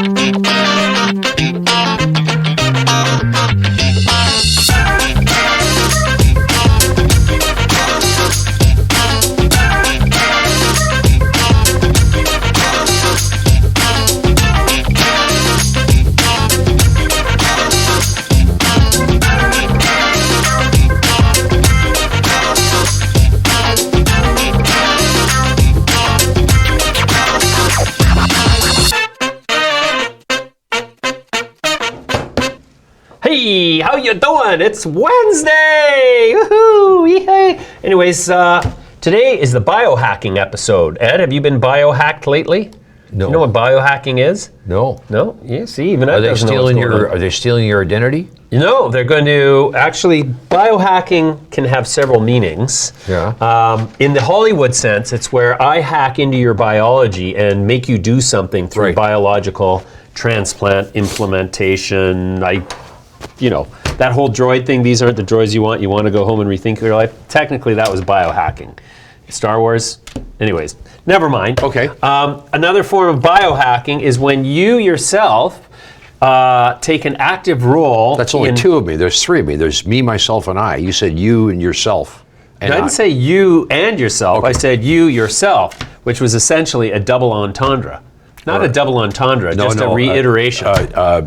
Hey, how you doing? It's Wednesday! Woohoo! Yay! Anyways, today is the biohacking episode. Ed, have you been biohacked lately? No. You know what biohacking is? No. No? Yeah, see, even Are they stealing your identity? No, they're going to actually, biohacking can have several meanings. Yeah. In the Hollywood sense, it's where I hack into your biology and make you do something through Right. biological transplant, implementation, that whole droid thing, these aren't the droids you want to go home and rethink your life. Technically, that was biohacking. Star Wars, anyways, never mind. Okay. Another form of biohacking is when you yourself take an active role. That's only two of me. There's three of me. There's me, myself, and I. You said you and yourself. And I didn't say you and yourself. Okay. I said you yourself, which was essentially a double entendre. Not a double entendre, just a reiteration.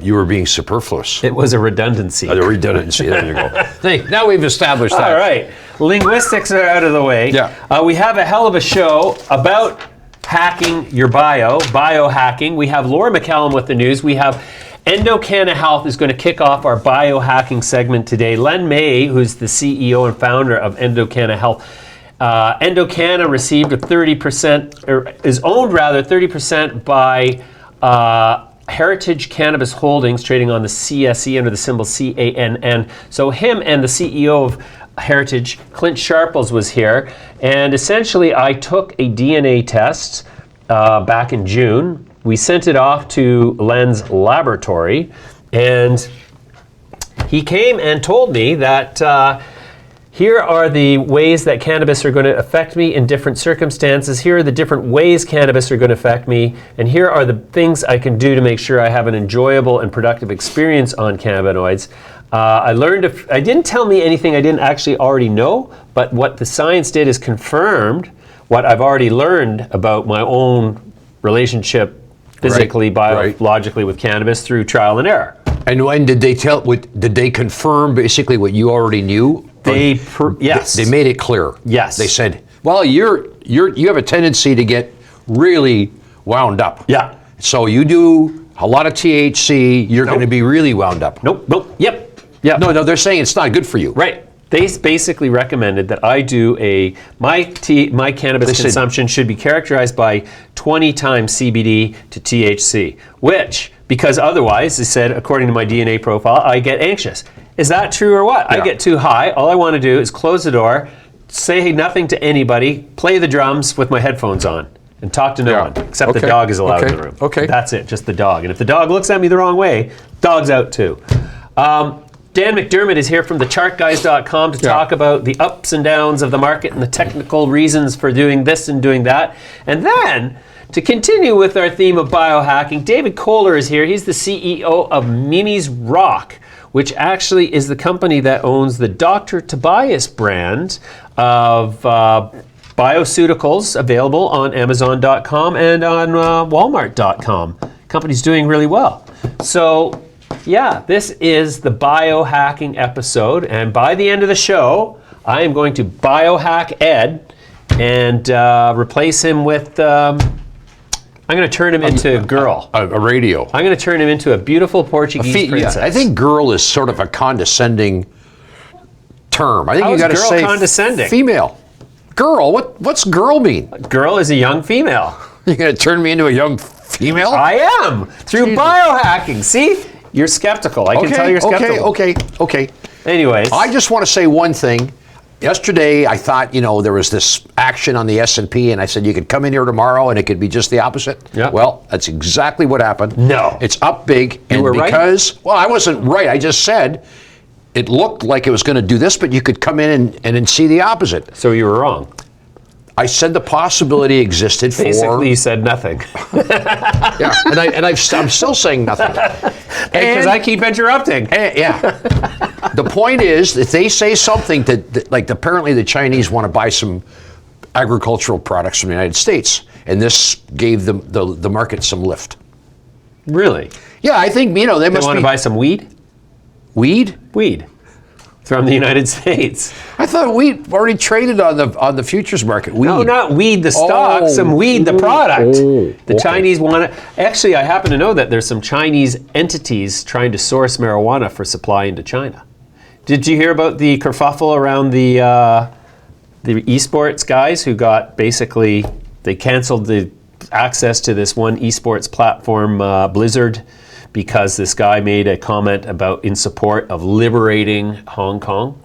You were being superfluous. It was a redundancy. The redundancy, there you go. Hey, now we've established that. All right. Linguistics are out of the way. Yeah. We have a hell of a show about hacking your biohacking. We have Laura McCallum with the news. We have Endocanna Health is going to kick off our biohacking segment today. Len May, who's the CEO and founder of Endocanna Health. Endocanna received a 30%, or is owned rather 30% by Heritage Cannabis Holdings, trading on the CSE under the symbol CANN. So him and the CEO of Heritage, Clint Sharples, was here, and essentially I took a DNA test back in June. We sent it off to Len's laboratory, and he came and told me that here are the ways that cannabis are going to affect me in different circumstances. Here are the different ways cannabis are going to affect me. And here are the things I can do to make sure I have an enjoyable and productive experience on cannabinoids. I didn't tell me anything I didn't actually already know, but what the science did is confirmed what I've already learned about my own relationship physically, biologically with cannabis through trial and error. And when did they confirm basically what you already knew? Yes. They made it clear. Yes. They said, well, you have a tendency to get really wound up. Yeah. So you do a lot of THC, you're going to be really wound up. Nope. Yep. No, they're saying it's not good for you. Right. They basically recommended that I do my cannabis consumption should be characterized by 20 times CBD to THC, which, because otherwise, they said, according to my DNA profile, I get anxious. Is that true or what? Yeah. I get too high. All I want to do is close the door, say nothing to anybody, play the drums with my headphones on, and talk to no one, except the dog is allowed in the room. Okay. That's it, just the dog. And if the dog looks at me the wrong way, dog's out too. Dan McDermott is here from thechartguys.com to talk about the ups and downs of the market and the technical reasons for doing this and doing that. And then, to continue with our theme of biohacking, David Kohler is here. He's the CEO of Mimi's Rock, which actually is the company that owns the Dr. Tobias brand of bioceuticals available on Amazon.com and on Walmart.com. Company's doing really well. So, yeah, this is the biohacking episode, and by the end of the show, I am going to biohack Ed and replace him with, I'm going to turn him into a girl. A radio. I'm going to turn him into a beautiful Portuguese princess. Yeah, I think girl is sort of a condescending term. I think you got to say condescending? Female. Girl, what's girl mean? Girl is a young female. You're going to turn me into a young female? I am, through biohacking. See? You're skeptical. I can tell you're skeptical. Okay. Anyways. I just want to say one thing. Yesterday, I thought, there was this action on the S&P, and I said you could come in here tomorrow, and it could be just the opposite. Yeah. Well, that's exactly what happened. No. It's up big. You were right? Well, I wasn't right. I just said it looked like it was going to do this, but you could come in and see the opposite. So you were wrong. I said the possibility existed for. Basically, you said nothing. Yeah, and I'm still saying nothing. Because I keep interrupting. Yeah. The point is, if they say something that like apparently the Chinese want to buy some agricultural products from the United States, and this gave them the market some lift. Really? Yeah, I think, you know, they must want to buy some weed? Weed? Weed. From the United States. I thought weed already traded on the futures market. Weed. No, not weed the stock, some weed the product. The okay. Chinese want it. Actually, I happen to know that there's some Chinese entities trying to source marijuana for supply into China. Did you hear about the kerfuffle around the esports guys who got basically, they canceled the access to this one esports platform, Blizzard, because this guy made a comment about in support of liberating Hong Kong?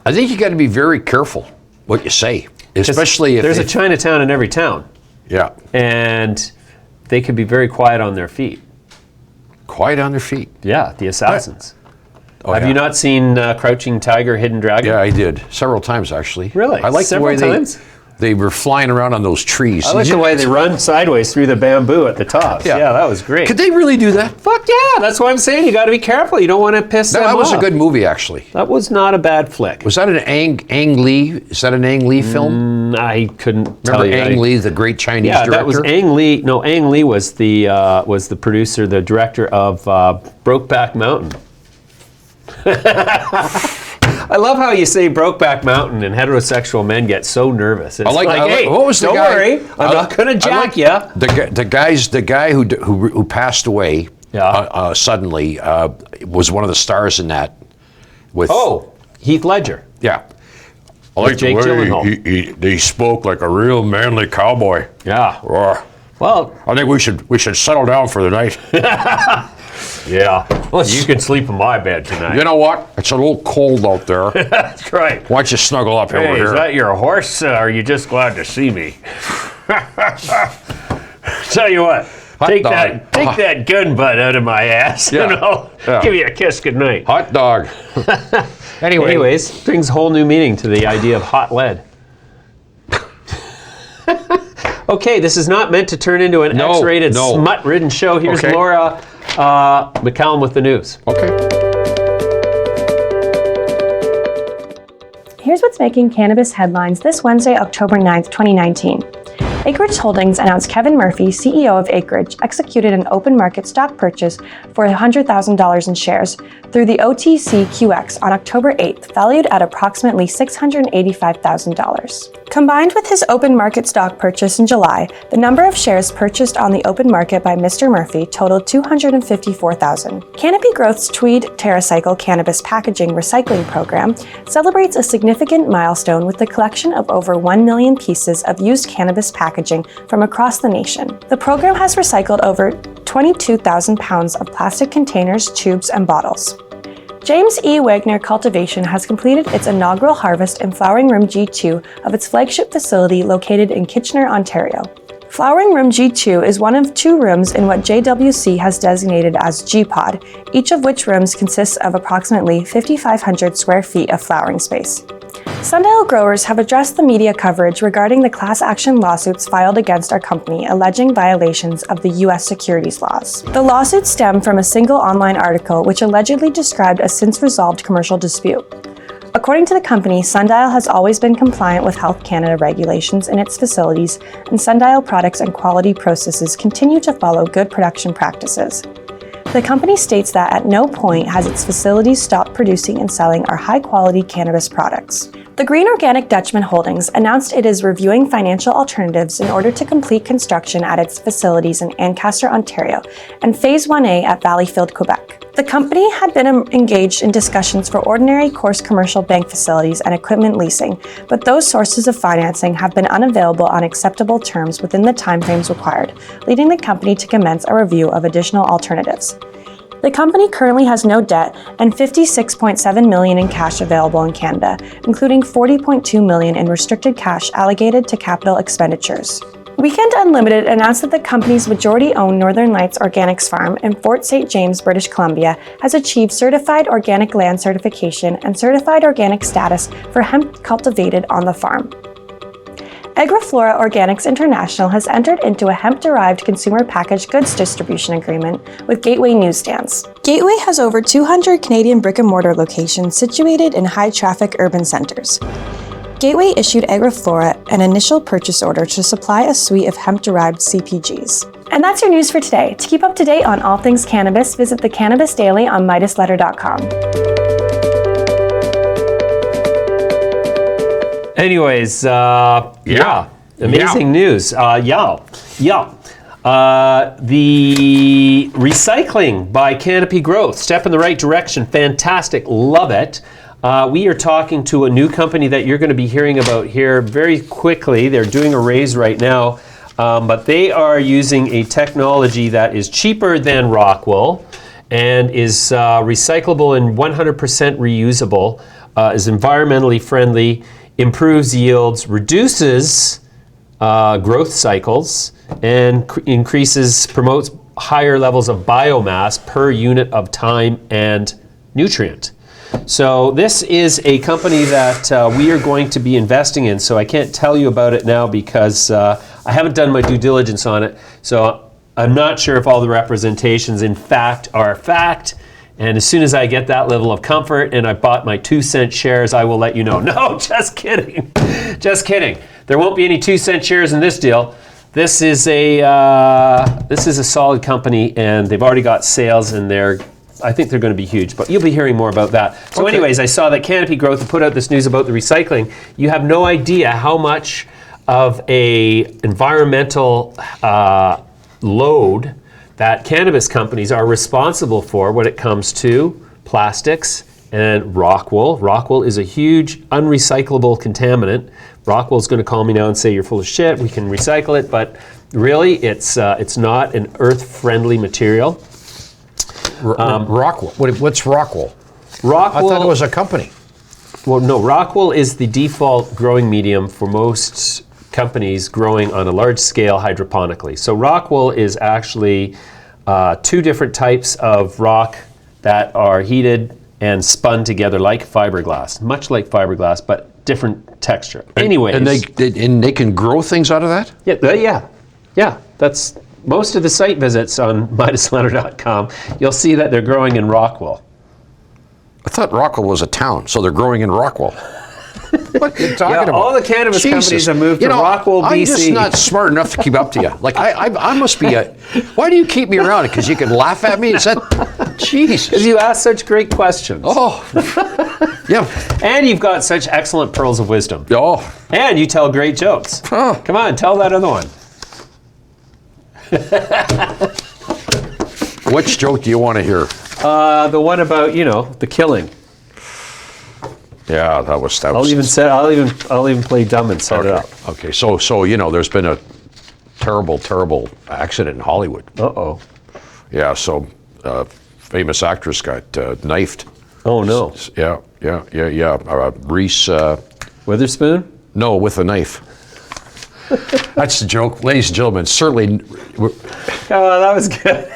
I think you got to be very careful what you say, especially if there's a Chinatown in every town. Yeah. And they could be very quiet on their feet. Quiet on their feet. Yeah, the assassins. Oh, Have you not seen Crouching Tiger, Hidden Dragon? Yeah, I did several times actually. Really? I like Several the way times? they were flying around on those trees. I like the way they run sideways through the bamboo at the top. Yeah. Yeah, that was great. Could they really do that? Fuck yeah, that's what I'm saying. You got to be careful. You don't want to piss them off. That was a good movie, actually. That was not a bad flick. Was that an Ang Lee? Is that an Ang Lee film? I couldn't tell Remember you. Ang Lee, the great Chinese director? Yeah, that was Ang Lee. No, Ang Lee was the producer, the director of Brokeback Mountain. I love how you say Brokeback Mountain and heterosexual men get so nervous. It's hey, what was the don't guy? worry, I'm not going to jack you. The guy who passed away suddenly was one of the stars in that. With Heath Ledger. Yeah. I like Jake the way he spoke like a real manly cowboy. Yeah. Well, I think we should settle down for the night. yeah. Well, you can sleep in my bed tonight. You know what? It's a little cold out there. That's right. Why don't you snuggle up over Hey, here? is that your horse? Or are you just glad to see me? Tell you what. Take that gun butt out of my ass, Yeah. and I'll give you a kiss goodnight. Hot dog. Anyways, brings whole new meaning to the idea of hot lead. Okay, this is not meant to turn into an X-rated, smut-ridden show. Here's Laura McCallum with the news. Okay. Here's what's making cannabis headlines this Wednesday, October 9th, 2019. Acreage Holdings announced Kevin Murphy, CEO of Acreage, executed an open market stock purchase for $100,000 in shares through the OTCQX on October 8th, valued at approximately $685,000. Combined with his open market stock purchase in July, the number of shares purchased on the open market by Mr. Murphy totaled 254,000. Canopy Growth's Tweed TerraCycle cannabis packaging recycling program celebrates a significant milestone with the collection of over 1 million pieces of used cannabis packaging from across the nation. The program has recycled over 22,000 pounds of plastic containers, tubes, and bottles. James E. Wagner Cultivation has completed its inaugural harvest in Flowering Room G2 of its flagship facility located in Kitchener, Ontario. Flowering Room G2 is one of 2 rooms in what JWC has designated as G-Pod, each of which rooms consists of approximately 5,500 square feet of flowering space. Sundial growers have addressed the media coverage regarding the class action lawsuits filed against our company alleging violations of the U.S. securities laws. The lawsuits stem from a single online article which allegedly described a since-resolved commercial dispute. According to the company, Sundial has always been compliant with Health Canada regulations in its facilities, and Sundial products and quality processes continue to follow good production practices. The company states that at no point has its facilities stopped producing and selling our high-quality cannabis products. The Green Organic Dutchman Holdings announced it is reviewing financial alternatives in order to complete construction at its facilities in Ancaster, Ontario, and Phase 1A at Valleyfield, Quebec. The company had been engaged in discussions for ordinary course commercial bank facilities and equipment leasing, but those sources of financing have been unavailable on acceptable terms within the timeframes required, leading the company to commence a review of additional alternatives. The company currently has no debt and $56.7 million in cash available in Canada, including $40.2 million in restricted cash allocated to capital expenditures. Weekend Unlimited announced that the company's majority-owned Northern Lights Organics farm in Fort St. James, British Columbia, has achieved Certified Organic Land Certification and Certified Organic status for hemp cultivated on the farm. Agriflora Organics International has entered into a hemp-derived consumer packaged goods distribution agreement with Gateway Newsstands. Gateway has over 200 Canadian brick-and-mortar locations situated in high-traffic urban centers. Gateway issued Agriflora an initial purchase order to supply a suite of hemp-derived CPGs. And that's your news for today. To keep up to date on all things cannabis, visit the Cannabis Daily on MidasLetter.com. Anyways, amazing news. The recycling by Canopy Growth, step in the right direction, fantastic, love it. We are talking to a new company that you're going to be hearing about here very quickly. They're doing a raise right now, but they are using a technology that is cheaper than rock wool and is recyclable and 100% reusable, is environmentally friendly, improves yields, reduces growth cycles, and promotes higher levels of biomass per unit of time and nutrient. So this is a company that we are going to be investing in, so I can't tell you about it now because I haven't done my due diligence on it, so I'm not sure if all the representations in fact are fact. And as soon as I get that level of comfort and I bought my 2-cent shares, I will let you know. No, just kidding. Just kidding. There won't be any 2-cent shares in this deal. This is a solid company, and they've already got sales, and I think they're going to be huge. But you'll be hearing more about that. So anyways, I saw that Canopy Growth had put out this news about the recycling. You have no idea how much of a environmental load that cannabis companies are responsible for when it comes to plastics and rock wool. Rock wool is a huge unrecyclable contaminant. Rock wool is going to call me now and say you're full of shit. We can recycle it, but really it's not an earth-friendly material. Rock wool. What's rock wool? Rock wool. I thought it was a company. Well, no. Rock wool is the default growing medium for most companies growing on a large scale hydroponically. So rock wool is actually 2 different types of rock that are heated and spun together like fiberglass, much like fiberglass, but different texture. Anyways, and they can grow things out of that? Yeah. That's most of the site visits on MidasLetter.com. You'll see that they're growing in rock wool. I thought Rockwool was a town, so they're growing in Rockwool. What are you talking about? All the cannabis companies have moved to Rockwool, BC. I'm just not smart enough to keep up to you. Like, I must be why do you keep me around? Because you can laugh at me? Is that, Jesus. Because you ask such great questions. Oh, yeah. And you've got such excellent pearls of wisdom. Oh. And you tell great jokes. Oh. Come on, tell that other one. Which joke do you want to hear? The one about, the killing. Yeah, that was. I'll even play dumb and set it up. Okay, so there's been a terrible accident in Hollywood. Uh-oh. Yeah, so famous actress got knifed. Oh no. Yeah. Reese. Witherspoon? No, with a knife. That's the joke, ladies and gentlemen. Certainly. Oh, that was good.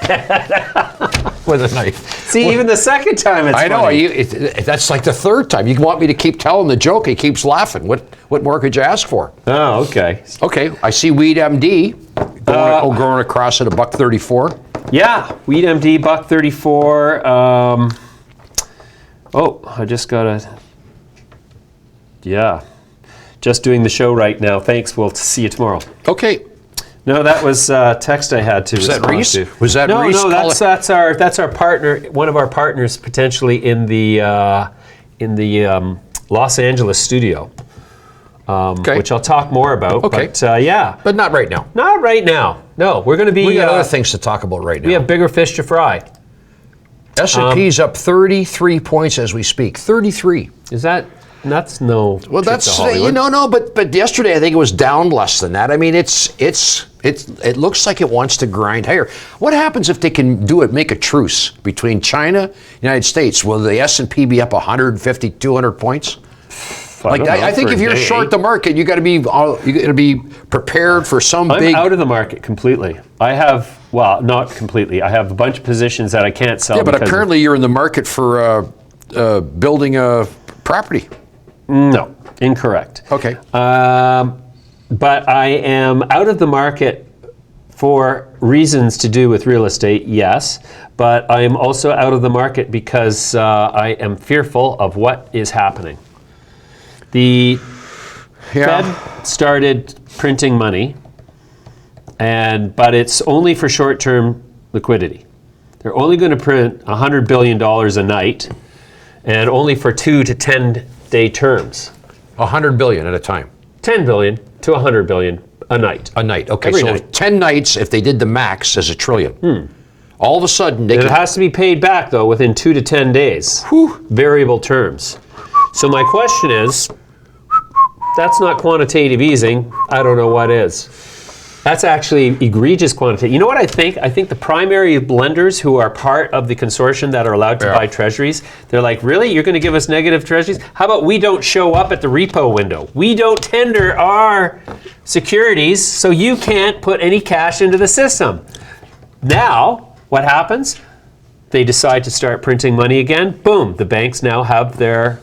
With a knife. See, even the second time it's I know. funny. That's like the third time. You want me to keep telling the joke? He keeps laughing. What more could you ask for? Oh, okay. Okay. I see Weed MD going across at $1.34. Yeah, Weed MD $1.34. I just got just doing the show right now. Thanks. We'll see you tomorrow. Okay. No, that was text I had to. Was that Reese? To. Was that no, Reese? No, that's our partner. One of our partners potentially in the Los Angeles studio. Which I'll talk more about. Okay. But But not right now. Not right now. No, we're going to be. We got other things to talk about right now. We have bigger fish to fry. S&P's up 33 points as we speak. 33. Is that? That's no. Well, that's but yesterday I think it was down less than that. I mean, it looks like it wants to grind higher. What happens if they can make a truce between China, United States? Will the S&P be up 150, 200 points? I think if you're short the market, you got to be prepared for some big. I'm out of the market completely. Not completely. I have a bunch of positions that I can't sell. Yeah, but apparently you're in the market for building a property. No, incorrect. Okay. but I am out of the market for reasons to do with real estate, yes, but I am also out of the market because I am fearful of what is happening. The Fed started printing money, but it's only for short-term liquidity. They're only going to print $100 billion a night, and only for 2 to 10-day terms. 100 billion at a time. 10 billion to 100 billion a night. A night. Okay, Every so night. 10 nights, if they did the max, is $1 trillion. All of a sudden, they It can... has to be paid back, though, within 2 to 10 days. Variable terms. So my question is, that's not quantitative easing. I don't know what is. That's actually egregious quantitative. You know what I think? I think the primary lenders who are part of the consortium that are allowed to buy treasuries, they're like, really? You're going to give us negative treasuries? How about we don't show up at the repo window? We don't tender our securities, so you can't put any cash into the system. Now, what happens? They decide to start printing money again. Boom, the banks now have their...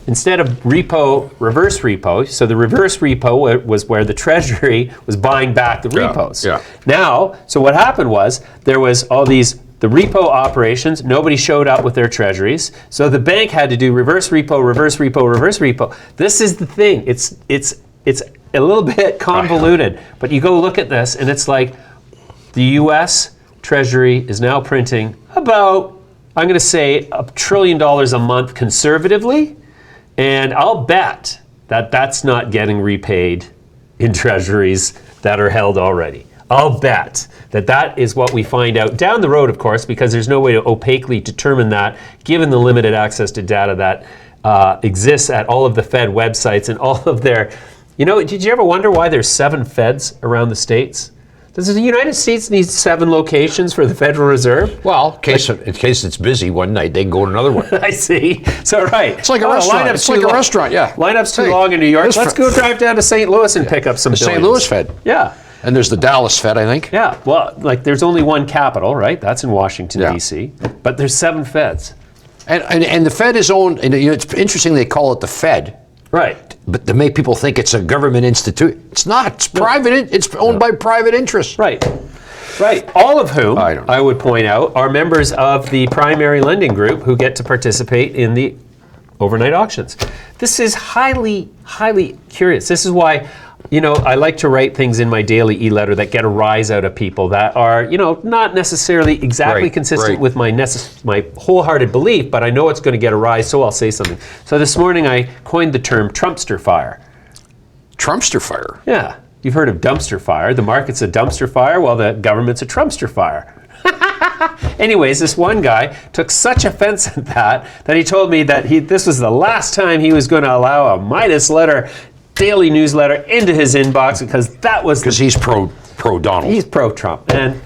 Instead of repo, reverse repo, so the reverse repo was where the Treasury was buying back the repos. Now, so what happened was, there was all these, the repo operations, nobody showed up with their treasuries, so the bank had to do reverse repo, reverse repo, reverse repo. This is the thing, it's a little bit convoluted, but you go look at this and it's like, the US Treasury is now printing about, I'm going to say $1 trillion a month conservatively, and I'll bet that that's not getting repaid in treasuries that are held already. I'll bet that that is what we find out down the road, of course, because there's no way to opaquely determine that, given the limited access to data that exists at all of the Fed websites and all of their... You know, did you ever wonder why there's 7 Feds around the states? Does the United States need 7 locations for the Federal Reserve? Well, in case it's busy one night, they can go to another one. I see. So, right. It's like a restaurant. It's like a restaurant, yeah. Lineup's too long in New York. Let's go drive down to St. Louis and pick up some The St. Louis Fed. Yeah. And there's the Dallas Fed, I think. Yeah. Well, like there's only one capital, right? That's in Washington, D.C. But there's 7 Feds. And the Fed is owned, and it's interesting they call it the Fed. Right. But to make people think it's a government institute. It's not. It's private. It's owned by private interests. Right. Right. All of whom, I would point out, are members of the primary lending group who get to participate in the overnight auctions. This is highly, highly curious. This is why, you know, I like to write things in my daily e-letter that get a rise out of people that are, you know, not necessarily exactly consistent with my wholehearted belief, but I know it's going to get a rise, so I'll say something. So this morning I coined the term Trumpster fire. Trumpster fire? Yeah. You've heard of dumpster fire. The market's a dumpster fire while the government's a Trumpster fire. Anyways, this one guy took such offense at that he told me that this was the last time he was going to allow a Midas Letter daily newsletter into his inbox because that was... Because he's pro-Donald. He's pro-Trump. And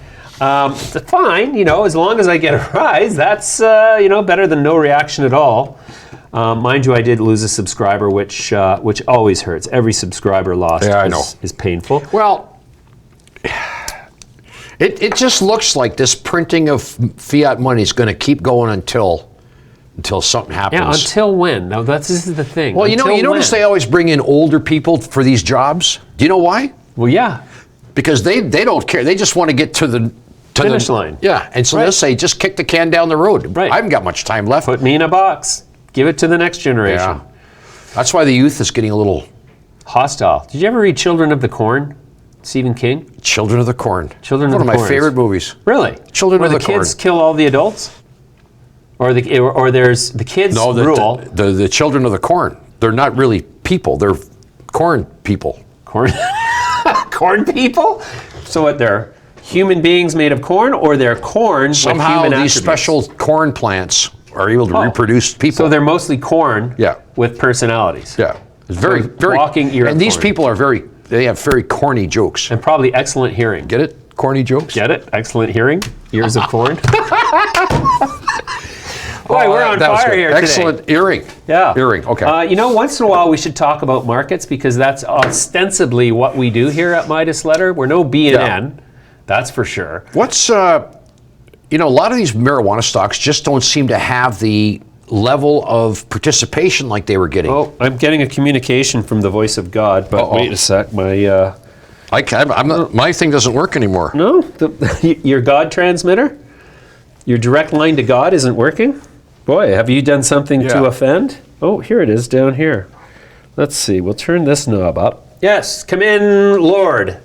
fine, you know, as long as I get a rise, that's, you know, better than no reaction at all. Mind you, I did lose a subscriber, which always hurts. Every subscriber lost is painful. Well, it just looks like this printing of fiat money is going to keep going until something happens. Yeah, until when? Now, this is the thing. Well, you notice they always bring in older people for these jobs? Do you know why? Well, yeah. Because they don't care. They just want to get to the finish line. Yeah, and so they'll say, just kick the can down the road. Right. I haven't got much time left. Put me in a box. Give it to the next generation. Yeah. That's why the youth is getting a little... hostile. Did you ever read Children of the Corn? Stephen King? Children of the Corn. Children of the Corn. One of my favorite movies. Really? Children of the Corn. Where the kids kill all the adults? Or there's the kids rule. The Children of the Corn. They're not really people. They're corn people. Corn? Corn people? So what, they're human beings made of corn, or they're corn somehow with human these attributes? Special corn plants are able to reproduce people. So they're mostly corn with personalities. Yeah. It's very walking ear. And these people are they have very corny jokes. And probably excellent hearing. Get it? Corny jokes? Get it? Excellent hearing. Ears of corn. Boy, we're on fire here today. Excellent earring. Yeah. Earring, okay. You know, once in a while we should talk about markets because that's ostensibly what we do here at Midas Letter. We're no B&N, that's for sure. What's, you know, a lot of these marijuana stocks just don't seem to have the level of participation like they were getting. Oh, I'm getting a communication from the voice of God, but Uh-oh. wait a sec. I'm not, my thing doesn't work anymore. No, your God transmitter, your direct line to God isn't working. Boy, have you done something to Yeah. offend? Oh, here it is down here. Let's see. We'll turn this knob up. Yes, come in, Lord.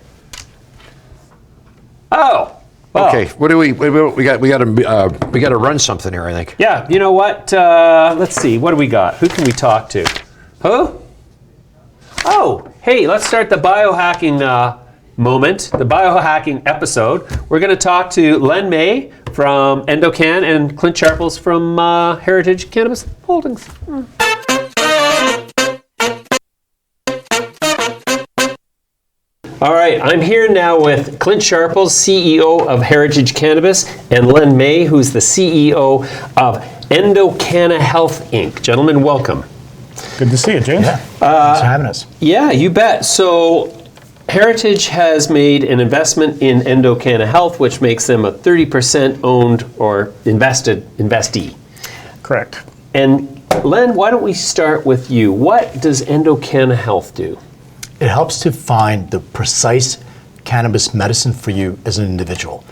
Oh. Well, Okay, what do we got? We got to run something here, I think. yeah, you know what? Let's see. What do we got? Who can we talk to? Who? Oh, hey, let's start the biohacking moment, the biohacking episode. We're going to talk to Len May from Endocanna and Clint Sharples from Heritage Cannabis Holdings. All right, I'm here now with Clint Sharples, CEO of Heritage Cannabis, and Len May, who's the CEO of Endocanna Health Inc. Gentlemen, welcome. Good to see you, James. Yeah. Thanks for having us. Yeah, you bet. So Heritage has made an investment in Endocanna Health, which makes them a 30% owned or investee. Correct. And Len, why don't we start with you? What does Endocanna Health do? It helps to find the precise cannabis medicine for you as an individual.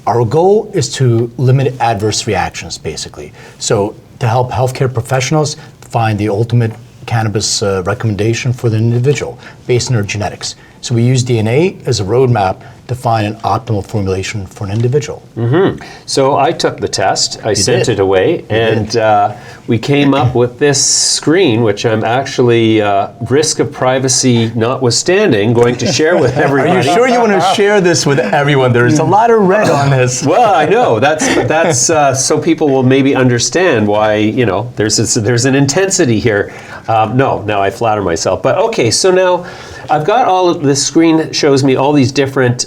Our goal is to limit adverse reactions, basically. So to help healthcare professionals find the ultimate cannabis recommendation for the individual based on their genetics. So we use DNA as a roadmap to find an optimal formulation for an individual. So I took the test, I sent did. it away, and we came up with this screen, which I'm actually, risk of privacy notwithstanding, going to share with Are everybody. you sure you want to share this with everyone? There's a lot of red on this. Well, I know that's so people will maybe understand why there's an intensity here. No, I flatter myself. But okay, so now I've got all of this screen that shows me all these different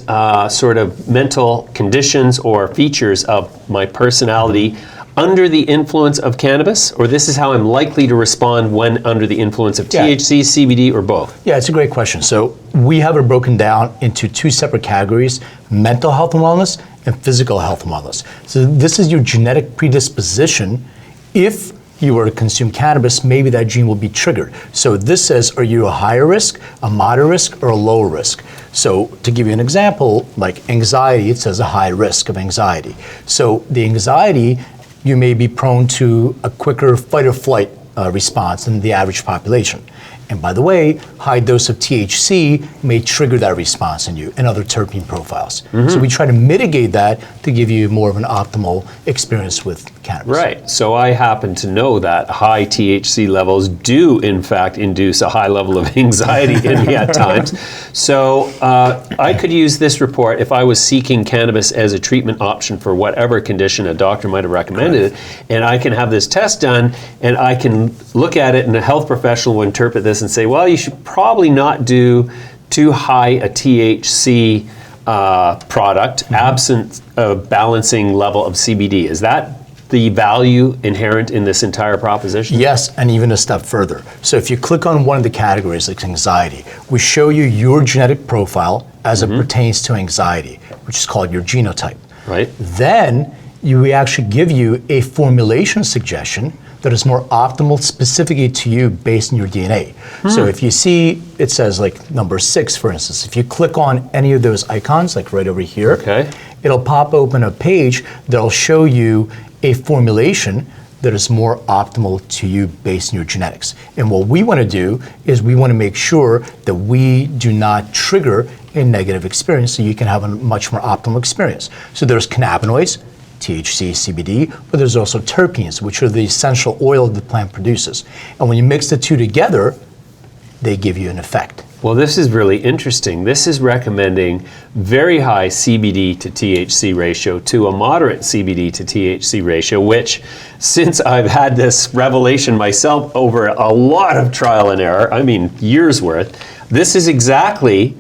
sort of mental conditions or features of my personality under the influence of cannabis, or this is how I'm likely to respond when under the influence of THC, CBD, or both. Yeah, it's a great question. So we have it broken down into two separate categories: mental health and wellness and physical health and wellness. So this is your genetic predisposition. If you were to consume cannabis, maybe that gene will be triggered. So this says, are you a higher risk, a moderate risk, or a lower risk? So to give you an example, like anxiety, it says a high risk of anxiety. So the anxiety, you may be prone to a quicker fight or flight response than the average population. And by the way, high dose of THC may trigger that response in you and other terpene profiles. So we try to mitigate that to give you more of an optimal experience with cannabis. Right. So I happen to know that high THC levels do, in fact, induce a high level of anxiety in me at times. So I could use this report if I was seeking cannabis as a treatment option for whatever condition a doctor might have recommended it, and I can have this test done, and I can look at it, and a health professional will interpret this and say, well, you should probably not do too high a THC product absent a balancing level of CBD. Is that the value inherent in this entire proposition? Yes, and even a step further. So if you click on one of the categories, like anxiety, we show you your genetic profile as it pertains to anxiety, which is called your genotype. Right. Then we actually give you a formulation suggestion that is more optimal specifically to you based on your DNA. So if you see, it says like number 6, for instance, if you click on any of those icons, like right over here, Okay. it'll pop open a page that'll show you a formulation that is more optimal to you based on your genetics. And what we want to do is we want to make sure that we do not trigger a negative experience so you can have a much more optimal experience. So there's cannabinoids, THC, CBD, but there's also terpenes, which are the essential oil the plant produces. And when you mix the two together, they give you an effect. Well, this is really interesting. This is recommending very high CBD to THC ratio to a moderate CBD to THC ratio, which, since I've had this revelation myself over a lot of trial and error, I mean years worth, this is exactly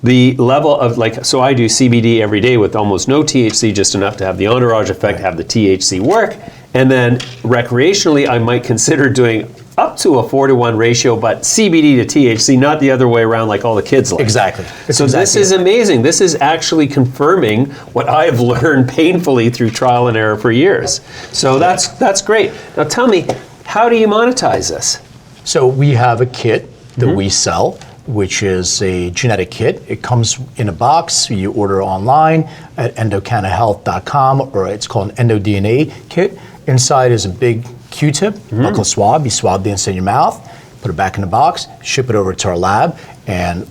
the level of, like, so I do CBD every day with almost no THC, just enough to have the entourage effect, have the THC work, and then recreationally I might consider doing up to a 4-to-1 ratio, but CBD to THC, not the other way around like all the kids like. Exactly. So this is amazing. This is actually confirming what I have learned painfully through trial and error for years. So that's great. Now tell me, how do you monetize this? So we have a kit that we sell, which is a genetic kit. It comes in a box. You order online at endocannahealth.com, or it's called an EndoDNA kit. Inside is a big Q-tip, buccal swab. You swab the inside of your mouth, put it back in the box, ship it over to our lab, and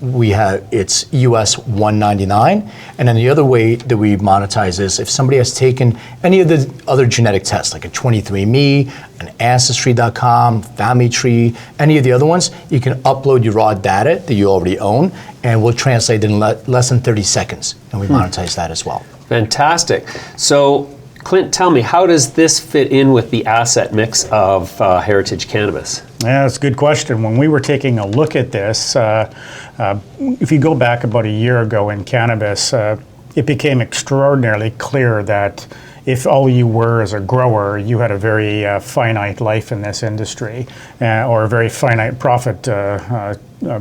it's US $199. And then the other way that we monetize is if somebody has taken any of the other genetic tests, like a 23andMe, an Ancestry.com, Family Tree, any of the other ones, you can upload your raw data that you already own, and we'll translate it in less than 30 seconds, and we monetize that as well. Fantastic. So, Clint, tell me, how does this fit in with the asset mix of Heritage Cannabis? Yeah, that's a good question. When we were taking a look at this, if you go back about a year ago in cannabis, it became extraordinarily clear that if all you were as a grower, you had a very finite life in this industry, or a very finite profit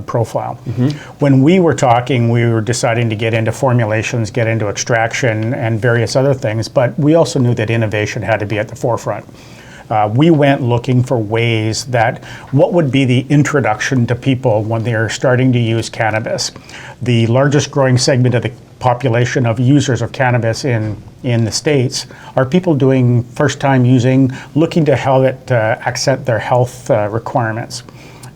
profile. When we were talking, we were deciding to get into formulations, get into extraction, and various other things, but we also knew that innovation had to be at the forefront. We went looking for ways that what would be the introduction to people when they're starting to use cannabis. The largest growing segment of the population of users of cannabis in the States are people doing first time using, looking to how it accent their health requirements.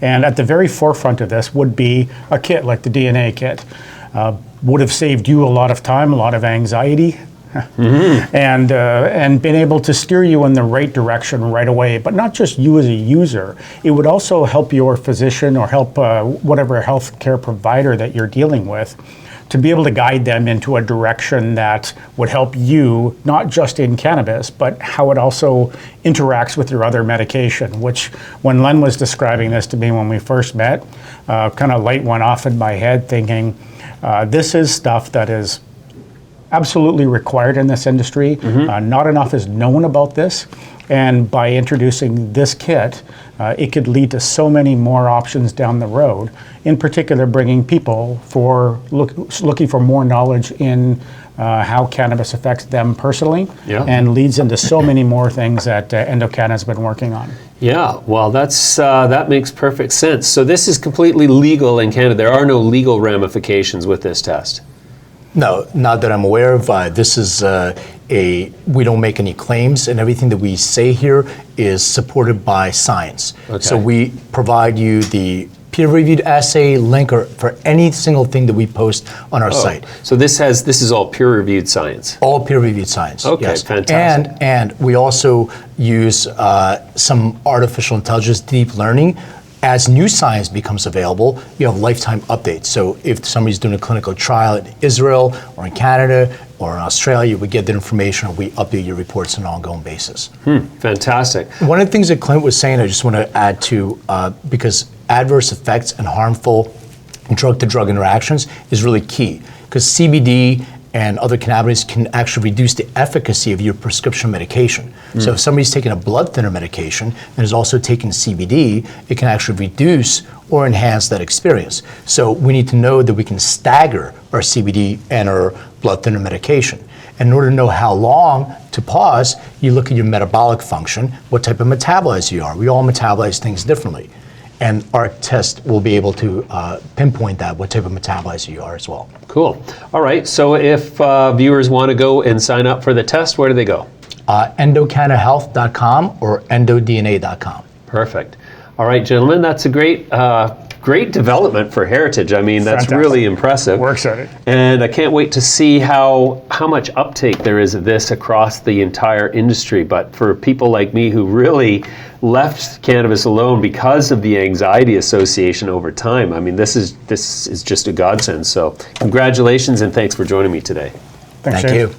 And at the very forefront of this would be a kit like the DNA kit. Would have saved you a lot of time, a lot of anxiety, and been able to steer you in the right direction right away. But not just you as a user, it would also help your physician or help whatever healthcare provider that you're dealing with to be able to guide them into a direction that would help you, not just in cannabis, but how it also interacts with your other medication, which when Len was describing this to me when we first met, kind of light went off in my head thinking, this is stuff that is absolutely required in this industry. Not enough is known about this. And by introducing this kit, it could lead to so many more options down the road, in particular bringing people for looking for more knowledge in how cannabis affects them personally, and leads into so many more things that Endocanna has been working on. Yeah, well, that makes perfect sense. So this is completely legal in Canada. There are no legal ramifications with this test. No, not that I'm aware of. This is we don't make any claims, and everything that we say here is supported by science. So we provide you the peer-reviewed assay link for any single thing that we post on our site. So this is all peer-reviewed science. All peer-reviewed science. Okay, yes. fantastic. And we also use some artificial intelligence, deep learning. As new science becomes available, you have lifetime updates. So if somebody's doing a clinical trial in Israel or in Canada or in Australia, we get that information and we update your reports on an ongoing basis. Fantastic. One of the things that Clint was saying, I just want to add to, because adverse effects and harmful drug-to-drug interactions is really key. Because CBD and other cannabinoids can actually reduce the efficacy of your prescription medication. So if somebody's taking a blood thinner medication and is also taking CBD, it can actually reduce or enhance that experience. So we need to know that we can stagger our CBD and our blood thinner medication. And in order to know how long to pause, you look at your metabolic function, what type of metabolizer you are. We all metabolize things differently. And our test will be able to pinpoint that, what type of metabolizer you are as well. Cool. All right, so if viewers want to go and sign up for the test, where do they go? Endocannahealth.com or endodna.com. Perfect. All right, gentlemen, that's a great development for Heritage. I mean, that's Fantastic. really impressive. We're excited. And I can't wait to see how much uptake there is of this across the entire industry. But for people like me who really left cannabis alone because of the anxiety association over time, I mean, this is just a godsend. So congratulations and thanks for joining me today. Thanks, Thank Shane. you.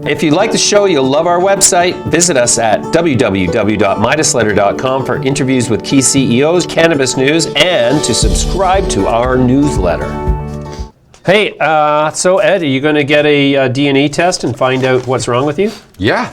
If you like the show, you'll love our website. Visit us at www.midasletter.com for interviews with key CEOs, cannabis news, and to subscribe to our newsletter. Hey, so Ed, are you going to get a DNA test and find out what's wrong with you? Yeah.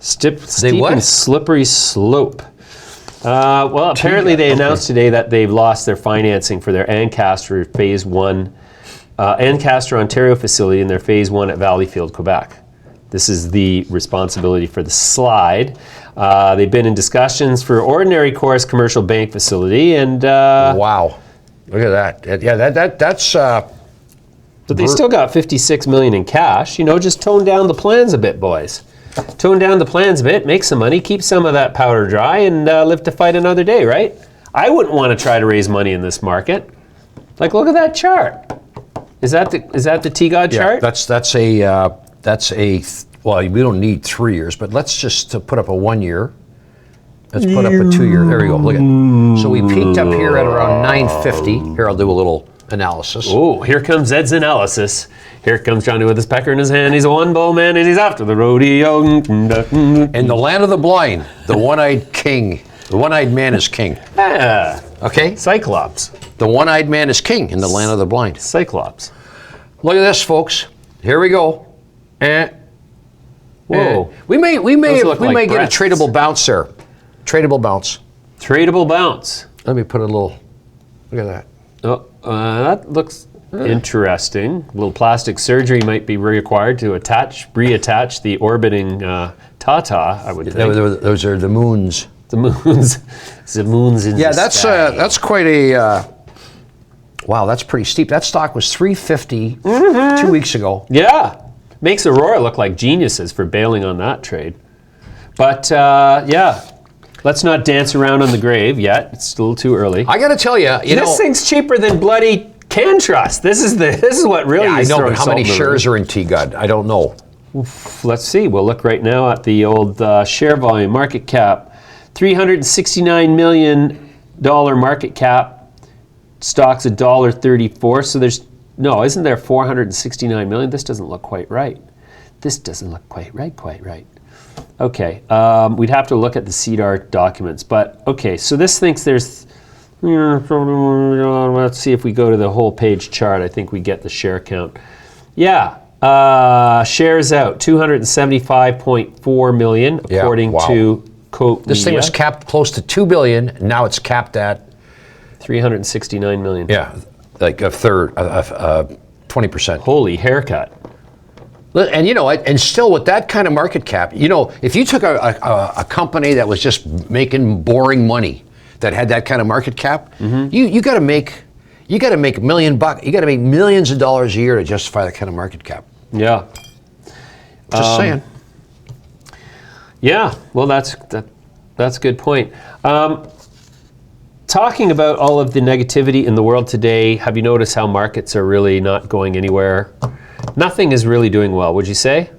Steep what? and slippery slope. Well, apparently they announced today that they've lost their financing for their Ancaster Phase 1, Ancaster, Ontario facility in their Phase 1 at Valleyfield, Quebec. This is the responsibility for the slide. They've been in discussions for ordinary course commercial bank facility, and Wow. Look at that. Yeah, that's but they still got 56 million in cash. You know, just tone down the plans a bit, boys. Tone down the plans a bit, make some money, keep some of that powder dry, and live to fight another day, right? I wouldn't want to try to raise money in this market. Like, look at that chart. Is that the T-God chart? that's a well, we don't need 3 years, but let's just put up a 1 year. Let's put up a 2 year. There we go. Look at. So we peaked up here at around 950. Here, I'll do a little analysis. Oh, here comes Ed's analysis. Here comes Johnny with his pecker in his hand. He's a one-bow man and he's after the rodeo. In the land of the blind, the one-eyed king, the one-eyed man is king. Ah, Okay? Cyclops. The one-eyed man is king in the land of the blind. Cyclops. Look at this, folks. Here we go. Whoa. We may look like get a breasts. tradable bounce there. Tradable bounce. Tradable bounce. Let me put a little. Look at that. Oh, that looks interesting. A little plastic surgery might be required to reattach the orbiting Tata, I would think. Those are the moons. The moons. The moons in Yeah, the that's sky. that's quite a. Wow, that's pretty steep. That stock was $350 2 weeks ago. Yeah. Makes Aurora look like geniuses for bailing on that trade. But yeah, let's not dance around on the grave yet. It's still too early. I got to tell you, This thing's cheaper than bloody CanTrust. This is what really I is know, throwing but how salt many in the shares are in T-God? I don't know. wound. Let's see. We'll look right now at the old share volume, market cap. $369 million market cap. Stock's $1.34. So there's, no, isn't there 469 million? This doesn't look quite right. This doesn't look quite right. Okay, we'd have to look at the CDR documents, but okay, so this thinks there's, let's see if we go to the whole page chart, I think we get the share count. Yeah, shares out, 275.4 million, according wow. to Cope This thing Media. was capped close to $2 billion. Now it's capped at 369 million. yeah, like a third, 20%. Holy haircut. And you know, and still with that kind of market cap, you know, if you took a company that was just making boring money, that had that kind of market cap, you got to make $1 million. You got to make millions of dollars a year to justify that kind of market cap. Yeah. Just saying. Yeah, well, that's a good point. Talking about all of the negativity in the world today, have you noticed how markets are really not going anywhere? Nothing is really doing well, would you say?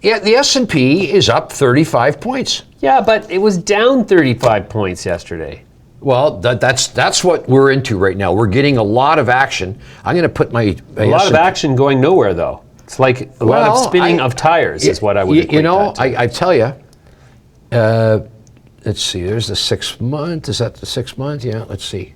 Yeah, the S&P is up 35 points. Yeah, but it was down 35 points yesterday. Well, that's what we're into right now. We're getting a lot of action. I'm going to put my A lot of action going nowhere, though. It's like a lot of spinning of tires is what I would equate You know, that to. I tell you, let's see, there's the 6 month. Is that the 6 month? Yeah, let's see.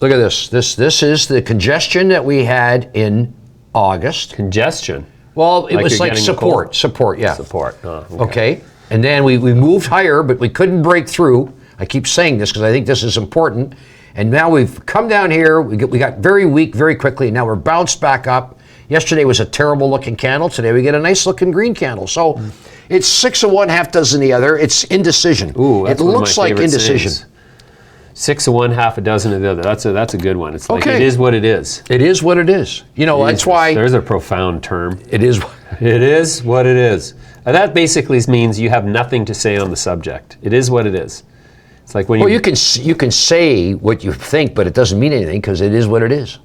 Look at this. This is the congestion that we had in August. Congestion. Well, it Like was you're like getting a support, cold? yeah. Support. Oh, Okay. And then we moved higher, but we couldn't break through. I keep saying this because I think this is important. And now we've come down here. We got very weak very quickly. Now we're bounced back up. Yesterday was a terrible looking candle. Today we get a nice looking green candle. So it's 6 of one, half dozen the other. It's indecision. Ooh, that's it one of looks my like favorite indecision. sayings. 6 of one, half a dozen of the other. That's a good one. It's like Okay. it is what it is. It is what it is. You know, that's Jesus, why there's a profound term. it is. It is what it is. That basically means you have nothing to say on the subject. It is what it is. It's like when Well, you can say what you think, but it doesn't mean anything because it is what it is.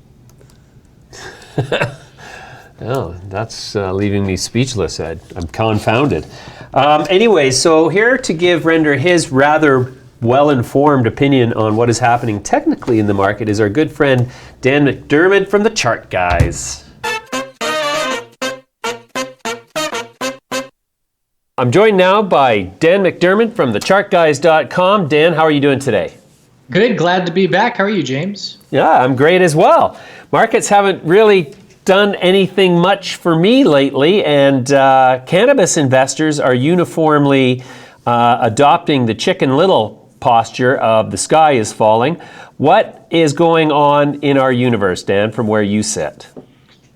Oh, that's leaving me speechless, Ed. I'm confounded. Anyway, so here to render his rather well-informed opinion on what is happening technically in the market is our good friend Dan McDermott from the Chart Guys. I'm joined now by Dan McDermott from thechartguys.com. Dan, how are you doing today? Good, glad to be back. How are you, James? Yeah, I'm great as well. Markets haven't really done anything much for me lately, and cannabis investors are uniformly adopting the Chicken Little posture of the sky is falling. What is going on in our universe, Dan, from where you sit?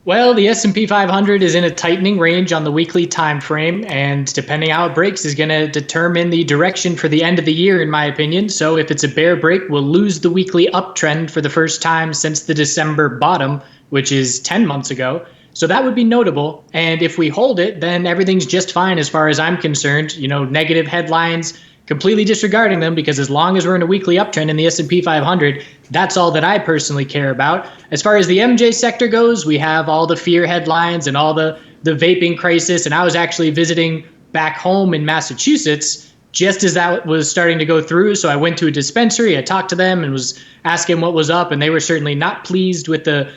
Well, the S&P 500 is in a tightening range on the weekly time frame, and depending how it breaks is going to determine the direction for the end of the year, in my opinion. So if it's a bear break, we'll lose the weekly uptrend for the first time since the December bottom, which is 10 months ago. So that would be notable. And if we hold it, then everything's just fine as far as I'm concerned. You know, negative headlines, completely disregarding them, because as long as we're in a weekly uptrend in the S&P 500, that's all that I personally care about. As far as the MJ sector goes, we have all the fear headlines and all the vaping crisis. And I was actually visiting back home in Massachusetts just as that was starting to go through. So I went to a dispensary, I talked to them and was asking what was up. And they were certainly not pleased with the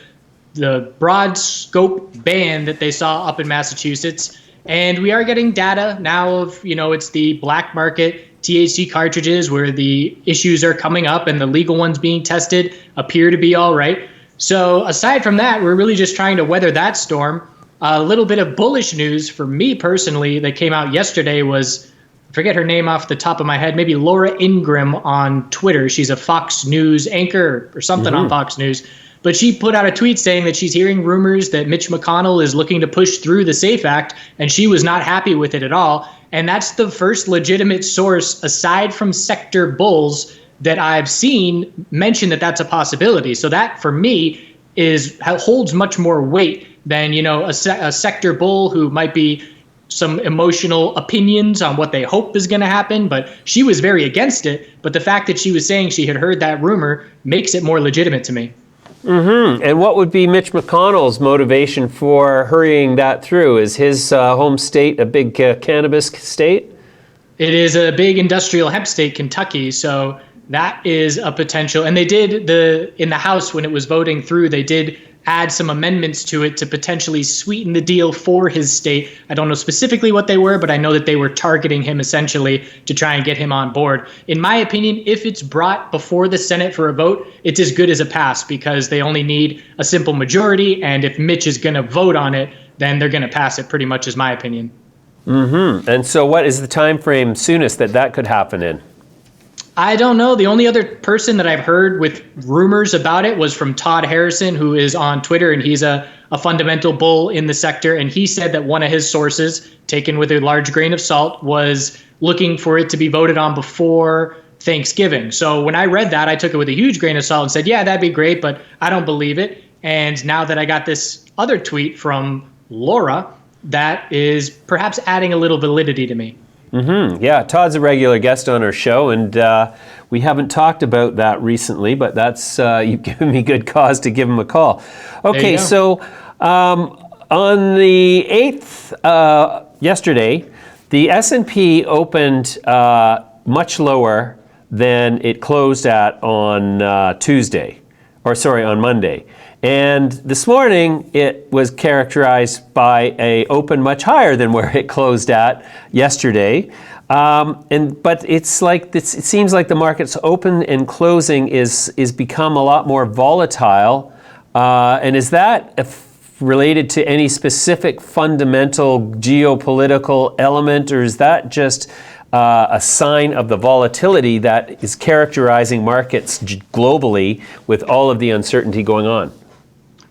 broad scope ban that they saw up in Massachusetts. And we are getting data now of, you know, it's the black market THC cartridges where the issues are coming up, and the legal ones being tested appear to be all right. So aside from that, we're really just trying to weather that storm. A little bit of bullish news for me personally that came out yesterday was, I forget her name off the top of my head, maybe Laura Ingraham on Twitter. She's a Fox News anchor or something on Fox News. But she put out a tweet saying that she's hearing rumors that Mitch McConnell is looking to push through the SAFE Act, and she was not happy with it at all. And that's the first legitimate source, aside from sector bulls, that I've seen mention that that's a possibility. So that, for me, holds much more weight than, you know, a sector bull who might be some emotional opinions on what they hope is going to happen. But she was very against it. But the fact that she was saying she had heard that rumor makes it more legitimate to me. And what would be Mitch McConnell's motivation for hurrying that through? Is his home state a big cannabis state? It is a big industrial hemp state, Kentucky. So that is a potential. And they did in the House, when it was voting through, they did add some amendments to it to potentially sweeten the deal for his state. I don't know specifically what they were, but I know that they were targeting him essentially to try and get him on board. In my opinion, if it's brought before the Senate for a vote, it's as good as a pass, because they only need a simple majority. And if Mitch is going to vote on it, then they're going to pass it, pretty much, is my opinion. And so what is the time frame soonest that could happen in? I don't know. The only other person that I've heard with rumors about it was from Todd Harrison, who is on Twitter, and he's a fundamental bull in the sector. And he said that one of his sources, taken with a large grain of salt, was looking for it to be voted on before Thanksgiving. So when I read that, I took it with a huge grain of salt and said, yeah, that'd be great, but I don't believe it. And now that I got this other tweet from Laura, that is perhaps adding a little validity to me. Yeah, Todd's a regular guest on our show, and we haven't talked about that recently, but that's you've given me good cause to give him a call. Okay, so on the 8th, yesterday, the S&P opened much lower than it closed at on on Monday. And this morning, it was characterized by a open much higher than where it closed at yesterday. But it's like it seems like the market's open and closing is become a lot more volatile. And is that related to any specific fundamental geopolitical element, or is that just a sign of the volatility that is characterizing markets globally with all of the uncertainty going on?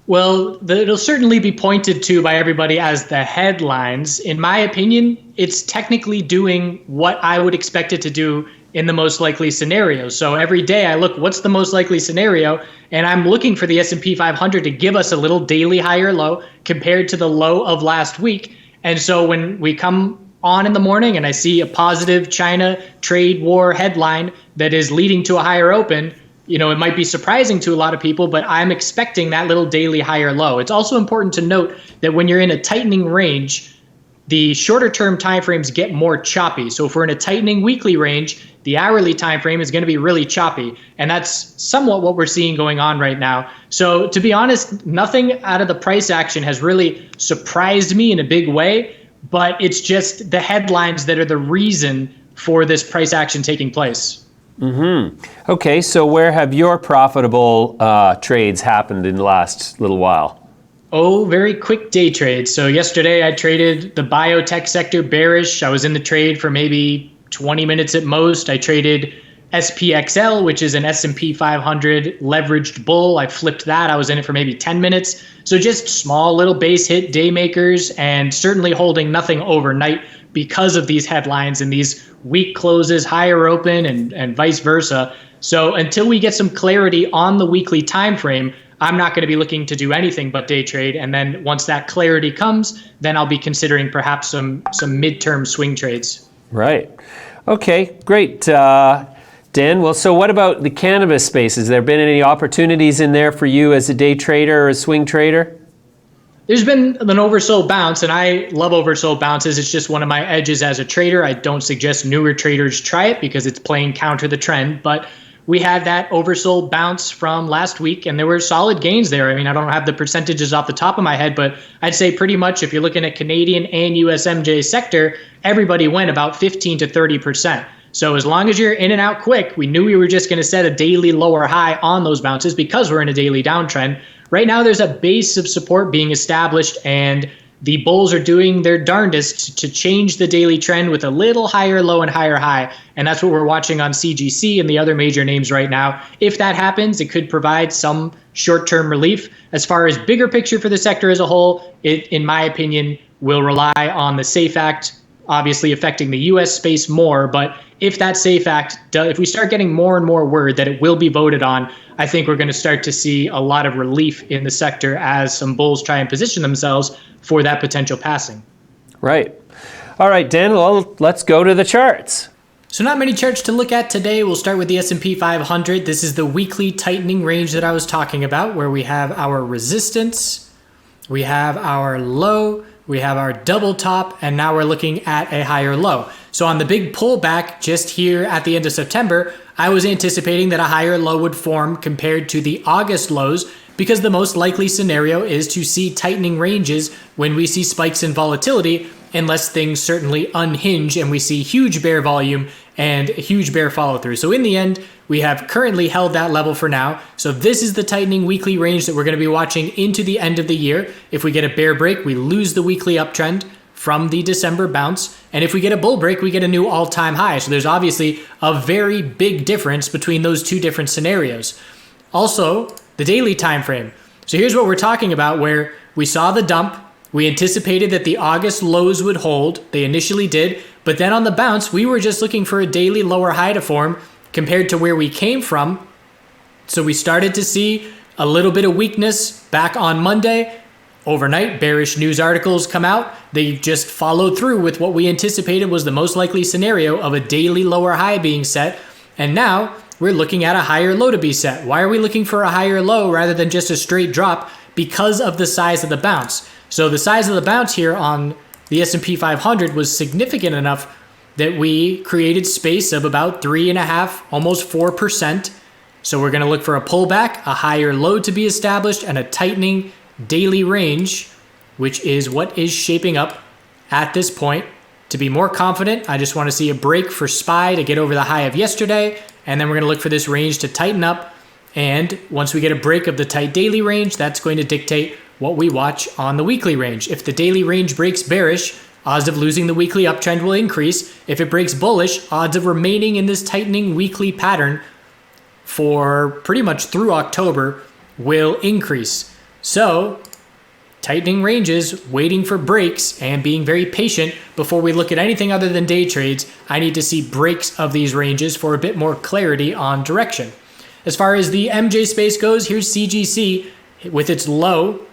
Well, it'll certainly be pointed to by everybody as the headlines. In my opinion, it's technically doing what I would expect it to do in the most likely scenario. So every day I look, what's the most likely scenario? And I'm looking for the S&P 500 to give us a little daily higher low compared to the low of last week. And so when we come on in the morning and I see a positive China trade war headline that is leading to a higher open, you know, it might be surprising to a lot of people, but I'm expecting that little daily higher low. It's also important to note that when you're in a tightening range, the shorter term timeframes get more choppy. So if we're in a tightening weekly range, the hourly time frame is going to be really choppy. And that's somewhat what we're seeing going on right now. So to be honest, nothing out of the price action has really surprised me in a big way, but it's just the headlines that are the reason for this price action taking place. Okay, so where have your profitable trades happened in the last little while? Oh, very quick day trade. So yesterday I traded the biotech sector bearish. I was in the trade for maybe 20 minutes at most. I traded SPXL, which is an S&P 500 leveraged bull. I flipped that. I was in it for maybe 10 minutes. So just small little base hit day makers, and certainly holding nothing overnight because of these headlines and these weak closes, higher open, and vice versa. So until we get some clarity on the weekly time frame, I'm not going to be looking to do anything but day trade. And then once that clarity comes, then I'll be considering perhaps some midterm swing trades. Right. Okay, great. Dan, well, so what about the cannabis space? Has there been any opportunities in there for you as a day trader or a swing trader? There's been an oversold bounce, and I love oversold bounces. It's just one of my edges as a trader. I don't suggest newer traders try it because it's playing counter the trend, but we had that oversold bounce from last week, and there were solid gains there. I mean, I don't have the percentages off the top of my head, but I'd say pretty much if you're looking at Canadian and USMJ sector, everybody went about 15 to 30%. So as long as you're in and out quick, we knew we were just going to set a daily lower high on those bounces because we're in a daily downtrend. Right now, there's a base of support being established, and the bulls are doing their darndest to change the daily trend with a little higher low and higher high. And that's what we're watching on CGC and the other major names right now. If that happens, it could provide some short-term relief. As far as bigger picture for the sector as a whole, it, in my opinion, will rely on the SAFE Act obviously affecting the U.S. space more. But if that SAFE Act, if we start getting more and more word that it will be voted on, I think we're going to start to see a lot of relief in the sector as some bulls try and position themselves for that potential passing. Right. All right, Dan, well, let's go to the charts. So not many charts to look at today. We'll start with the S&P 500. This is the weekly tightening range that I was talking about, where we have our resistance, we have our low, we have our double top, and now we're looking at a higher low. So on the big pullback just here at the end of September, I was anticipating that a higher low would form compared to the August lows, because the most likely scenario is to see tightening ranges when we see spikes in volatility, unless things certainly unhinge and we see huge bear volume and huge bear follow through. So in the end, we have currently held that level for now. So this is the tightening weekly range that we're going to be watching into the end of the year. If we get a bear break, we lose the weekly uptrend from the December bounce. And if we get a bull break, we get a new all-time high. So there's obviously a very big difference between those two different scenarios. Also, the daily time frame. So here's what we're talking about, where we saw the dump. We anticipated that the August lows would hold. They initially did. But then on the bounce, we were just looking for a daily lower high to form compared to where we came from. So we started to see a little bit of weakness back on Monday. Overnight, bearish news articles come out. They just followed through with what we anticipated was the most likely scenario of a daily lower high being set. And now we're looking at a higher low to be set. Why are we looking for a higher low rather than just a straight drop? Because of the size of the bounce. So the size of the bounce here on the S&P 500 was significant enough that we created space of about 3.5%, almost 4%. So we're going to look for a pullback, a higher low to be established, and a tightening daily range, which is what is shaping up at this point. To be more confident, I just want to see a break for SPY to get over the high of yesterday, and then we're going to look for this range to tighten up. And once we get a break of the tight daily range, that's going to dictate what we watch on the weekly range. If the daily range breaks bearish, odds of losing the weekly uptrend will increase. If it breaks bullish, odds of remaining in this tightening weekly pattern for pretty much through October will increase. So, tightening ranges, waiting for breaks, and being very patient before we look at anything other than day trades. I need to see breaks of these ranges for a bit more clarity on direction. As far as the MJ space goes, here's CGC with its low.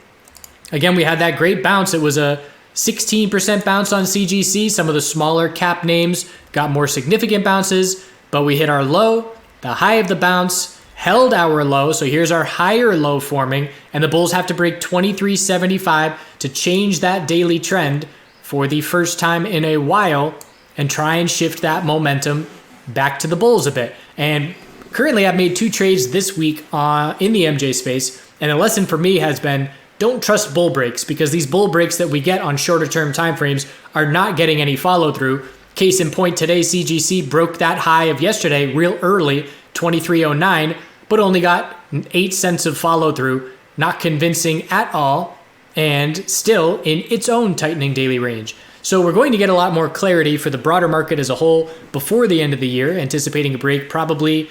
Again, we had that great bounce. It was a 16% bounce on CGC. Some of the smaller cap names got more significant bounces, but we hit our low, the high of the bounce, held our low. So here's our higher low forming, and the bulls have to break 23.75 to change that daily trend for the first time in a while and try and shift that momentum back to the bulls a bit. And currently I've made 2 trades this week in the MJ space, and the lesson for me has been don't trust bull breaks, because these bull breaks that we get on shorter term timeframes are not getting any follow through. Case in point, today CGC broke that high of yesterday real early, 23.09, but only got 8 cents of follow through. Not convincing at all. and still in its own tightening daily range. So we're going to get a lot more clarity for the broader market as a whole before the end of the year, anticipating a break probably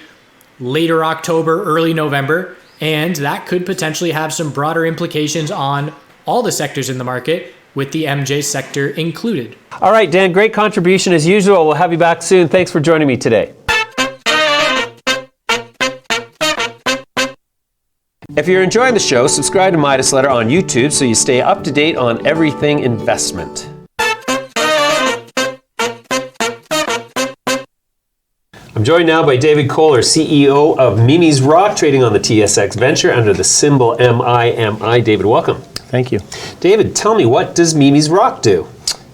later October, early November, and that could potentially have some broader implications on all the sectors in the market, with the MJ sector included. All right, Dan, great contribution as usual. We'll have you back soon. Thanks for joining me today. If you're enjoying the show, subscribe to Midas Letter on YouTube so you stay up to date on everything investment. I'm joined now by David Kohler, CEO of Midas RAW, trading on the TSX Venture under the symbol MIMI. David, welcome. Thank you. David, tell me, what does Midas RAW do?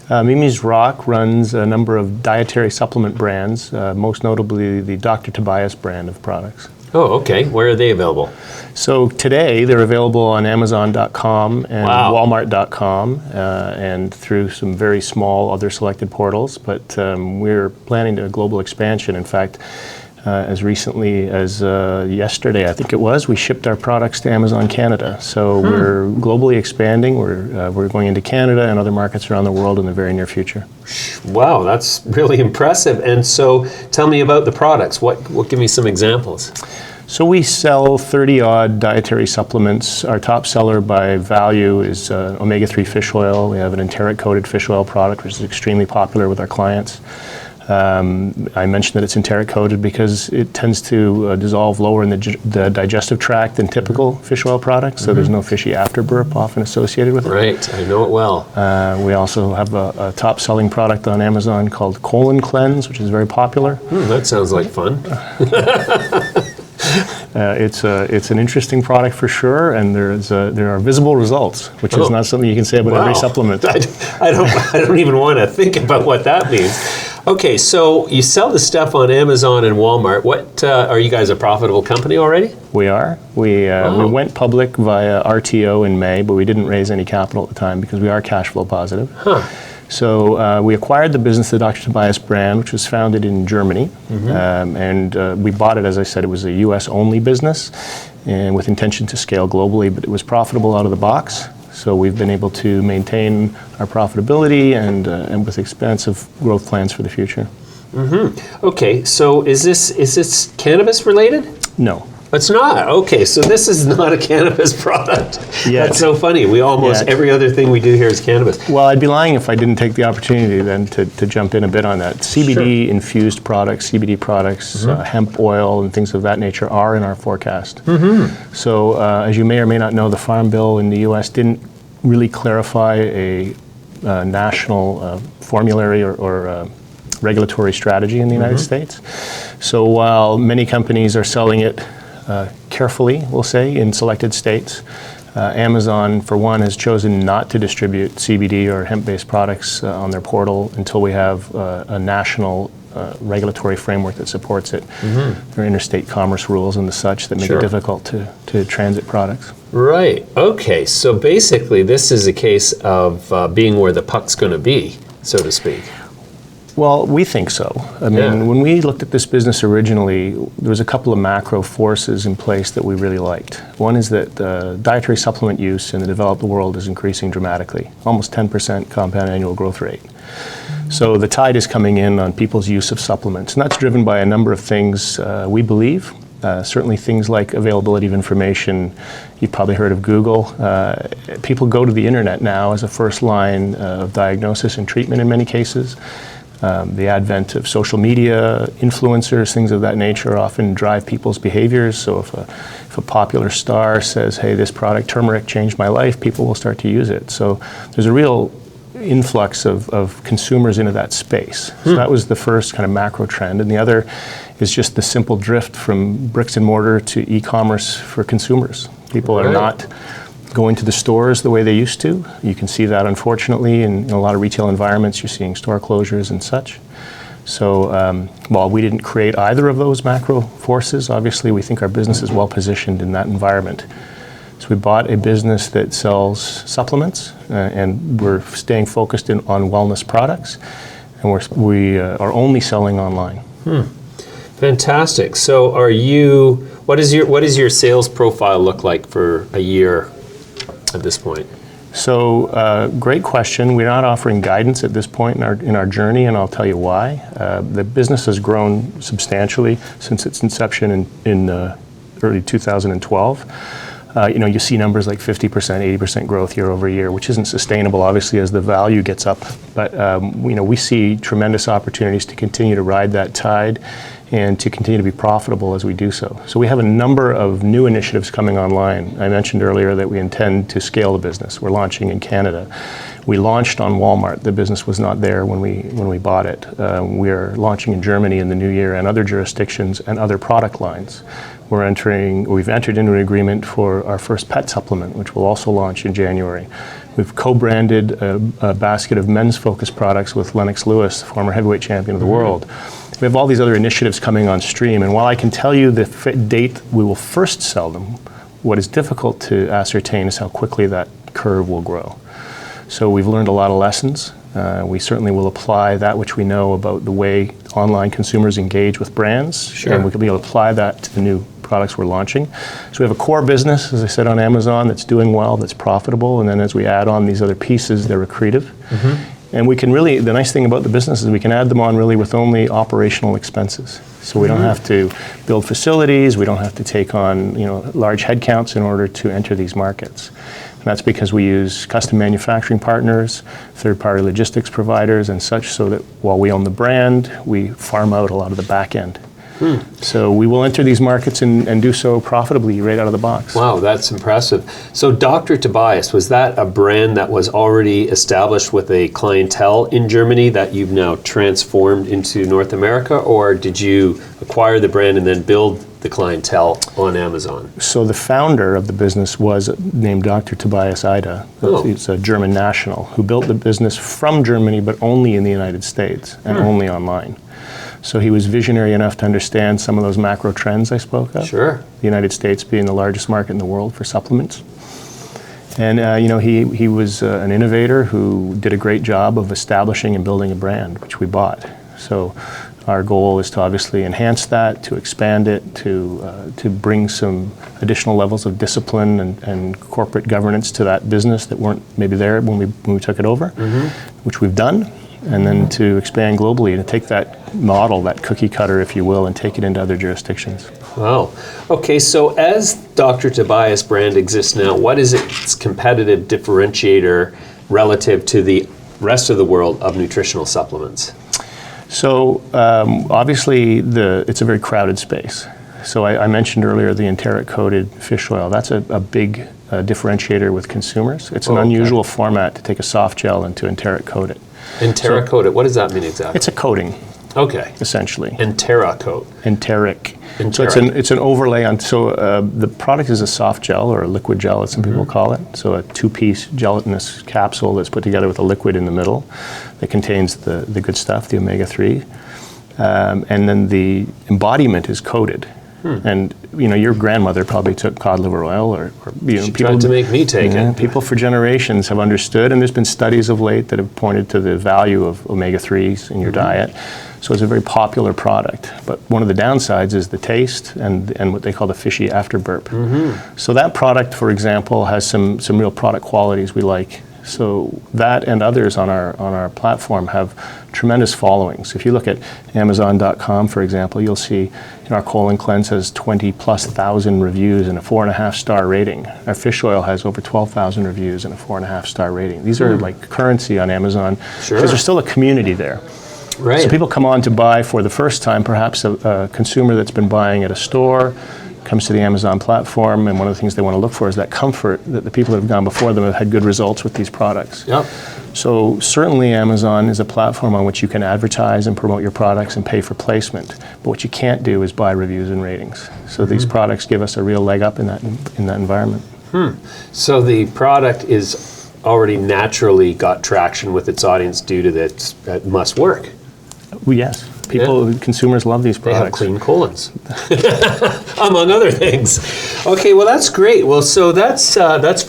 Midas RAW runs a number of dietary supplement brands, most notably the Dr. Tobias brand of products. Oh, okay. Where are they available? So today they're available on Amazon.com and Walmart.com and through some very small other selected portals, but we're planning a global expansion. In fact, as recently as yesterday, I think it was, we shipped our products to Amazon Canada. So we're globally expanding. We're going into Canada and other markets around the world in the very near future. Wow, that's really impressive. And so tell me about the products. Give me some examples. So we sell 30-odd dietary supplements. Our top seller by value is omega-3 fish oil. We have an enteric-coated fish oil product, which is extremely popular with our clients. I mentioned that it's enteric-coated because it tends to dissolve lower in the digestive tract than typical fish oil products, so there's no fishy afterburp often associated with it. Right, I know it well. We also have a top-selling product on Amazon called Colon Cleanse, which is very popular. That sounds like fun. It's an interesting product for sure, and there are visible results, which is not something you can say about every supplement. I don't even want to think about what that means. Okay, so you sell the stuff on Amazon and Walmart. What are you guys a profitable company already? We are. We went public via RTO in May, but we didn't raise any capital at the time because we are cash flow positive. So we acquired the business, the Dr. Tobias brand, which was founded in Germany, and we bought it, as I said, it was a US-only business, and with intention to scale globally, but it was profitable out of the box. So we've been able to maintain our profitability and with expansive growth plans for the future. Okay, so is this cannabis related? No. It's not. Okay, so this is not a cannabis product. Yet. That's so funny. We almost, every other thing we do here is cannabis. Well, I'd be lying if I didn't take the opportunity then to jump in a bit on that. CBD infused products, CBD products, hemp oil and things of that nature are in our forecast. So as you may or may not know, the Farm Bill in the US didn't really clarify a national formulary or regulatory strategy in the United States. So while many companies are selling it carefully, we'll say, in selected states, Amazon, for one, has chosen not to distribute CBD or hemp-based products on their portal until we have a national regulatory framework that supports it. There are interstate commerce rules and the such that make it difficult to transit products. Right. Okay. So basically, this is a case of being where the puck's going to be, so to speak. Well, we think so. I mean, when we looked at this business originally, there was a couple of macro forces in place that we really liked. One is that dietary supplement use in the developed world is increasing dramatically, almost 10% compound annual growth rate. So the tide is coming in on people's use of supplements, and that's driven by a number of things, we believe. Certainly things like availability of information. You've probably heard of Google. People go to the internet now as a first line of diagnosis and treatment in many cases. The advent of social media, influencers, things of that nature often drive people's behaviors. So if a popular star says, hey, this product, turmeric, changed my life, people will start to use it. So there's a real influx of consumers into that space. So that was the first kind of macro trend. And the other is just the simple drift from bricks and mortar to e-commerce for consumers. People are not going to the stores the way they used to. You can see that, unfortunately, in a lot of retail environments. You're seeing store closures and such. So while we didn't create either of those macro forces, obviously we think our business is well positioned in that environment. So we bought a business that sells supplements, and we're staying focused on wellness products, and we are only selling online. Fantastic. So what does your sales profile look like for a year at this point? So, great question. We're not offering guidance at this point in our journey, and I'll tell you why. The business has grown substantially since its inception in early 2012. You see numbers like 50%, 80% growth year over year, which isn't sustainable, obviously, as the value gets up. But we see tremendous opportunities to continue to ride that tide and to continue to be profitable as we do so. So we have a number of new initiatives coming online. I mentioned earlier that we intend to scale the business. We're launching in Canada. We launched on Walmart. The business was not there when we bought it. We're launching in Germany in the new year and other jurisdictions and other product lines. We've entered into an agreement for our first pet supplement, which will also launch in January. We've co-branded a basket of men's-focused products with Lennox Lewis, former heavyweight champion of the world. We have all these other initiatives coming on stream, and while I can tell you the date we will first sell them, what is difficult to ascertain is how quickly that curve will grow. So we've learned a lot of lessons. We certainly will apply that which we know about the way online consumers engage with brands, Sure. and we can be able to apply that to the new products we're launching. So we have a core business, as I said, on Amazon that's doing well, that's profitable, and then as we add on these other pieces, they're accretive. And we can really, the nice thing about the business is we can add them on really with only operational expenses. So we don't have to build facilities, we don't have to take on large headcounts in order to enter these markets. And that's because we use custom manufacturing partners, third-party logistics providers and such, so that while we own the brand, we farm out a lot of the back end. So we will enter these markets and do so profitably right out of the box. Wow, that's impressive. So Dr. Tobias, was that a brand that was already established with a clientele in Germany that you've now transformed into North America, or did you acquire the brand and then build the clientele on Amazon? So the founder of the business was named Dr. Tobias Ida. He's a German national who built the business from Germany, but only in the United States and only online. So he was visionary enough to understand some of those macro trends I spoke of. Sure. The United States being the largest market in the world for supplements. And he was an innovator who did a great job of establishing and building a brand, which we bought. So our goal is to obviously enhance that, to expand it, to bring some additional levels of discipline and corporate governance to that business that weren't maybe there when we took it over, which we've done. And then to expand globally, to take that model, that cookie cutter, if you will, and take it into other jurisdictions. Wow. Okay, so as Dr. Tobias brand exists now, what is its competitive differentiator relative to the rest of the world of nutritional supplements? So obviously, it's a very crowded space. So I mentioned earlier the enteric-coated fish oil. That's a big differentiator with consumers. It's an unusual format to take a soft gel and to enteric-coat it. Enteric-coated, what does that mean exactly? It's a coating. Okay. Essentially. Enteric-coat. Enteric. So Enteric. it's an overlay on. So the product is a soft gel or a liquid gel, as some people call it. So a two-piece gelatinous capsule that's put together with a liquid in the middle that contains the good stuff, the omega-3, and then the embodiment is coated. And your grandmother probably took cod liver oil, or She tried to make me take it. People for generations have understood, and there's been studies of late that have pointed to the value of omega-3s in your diet. So it's a very popular product. But one of the downsides is the taste and what they call the fishy afterburp. So that product, for example, has some real product qualities we like. So that and others on our platform have tremendous followings. If you look at Amazon.com, for example, you'll see our colon cleanse has 20,000+ reviews and a 4.5-star rating. Our fish oil has over 12,000 reviews and a 4.5-star rating. These are like currency on Amazon because there's still a community there. Right. So people come on to buy for the first time, perhaps a consumer that's been buying at a store, comes to the Amazon platform, and one of the things they want to look for is that comfort that the people that have gone before them have had good results with these products. Yep. So certainly Amazon is a platform on which you can advertise and promote your products and pay for placement. But what you can't do is buy reviews and ratings. So these products give us a real leg up in that environment. So the product is already naturally got traction with its audience due to that it must work. Well, yes. Consumers love these They have products. clean colons, among other things. Okay, well that's great. Well, so that's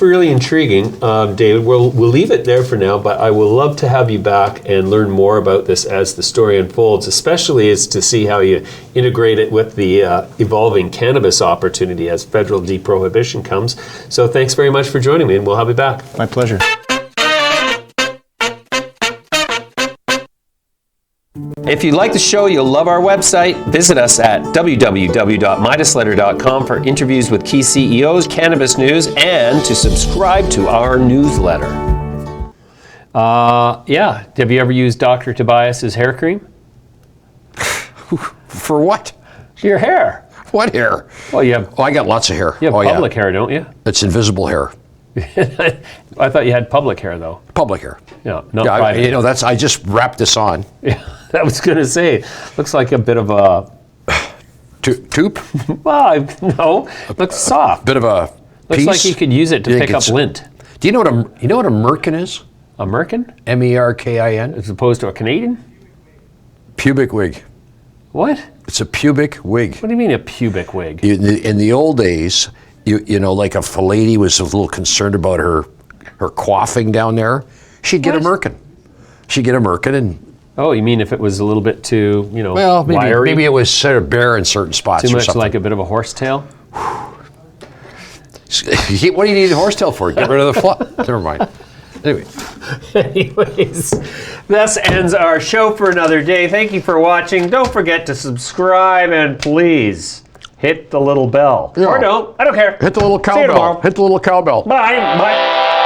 really intriguing, David. We'll leave it there for now, but I will love to have you back and learn more about this as the story unfolds, especially as to see how you integrate it with the evolving cannabis opportunity as federal deprohibition comes. So thanks very much for joining me, and we'll have you back. My pleasure. If you like the show, you'll love our website. Visit us at www.midasletter.com for interviews with key CEOs, cannabis news, and to subscribe to our newsletter. Yeah. Have you ever used Dr. Tobias's hair cream? For what? Your hair. What hair? Well, you have. Oh, I got lots of hair. You have public hair, don't you? It's invisible hair. I thought you had public hair, though. Public hair. Yeah, not private. I just wrapped this on. Yeah, I was going to say, looks like a bit of a. Toop? Well, no, looks soft. Bit of a Looks piece? like you could use it to pick up lint. Do you know what a merkin is? A merkin? M-E-R-K-I-N? As opposed to a Canadian? Pubic wig. What? It's a pubic wig. What do you mean a pubic wig? In the old days, you know, like if a lady was a little concerned about her quaffing down there, she'd get a merkin. She'd get a merkin and. Oh, you mean if it was a little bit too, Well, maybe it was sort of bare in certain spots. Too or much something. like a bit of a horsetail? What do you need a horsetail for? Get rid of the fluff. Never mind. Anyway. Anyways, this ends our show for another day. Thank you for watching. Don't forget to subscribe and please hit the little bell. Yeah. Or don't. I don't care. Hit the little See you tomorrow. cowbell. Hit the little cowbell. Bye. Bye.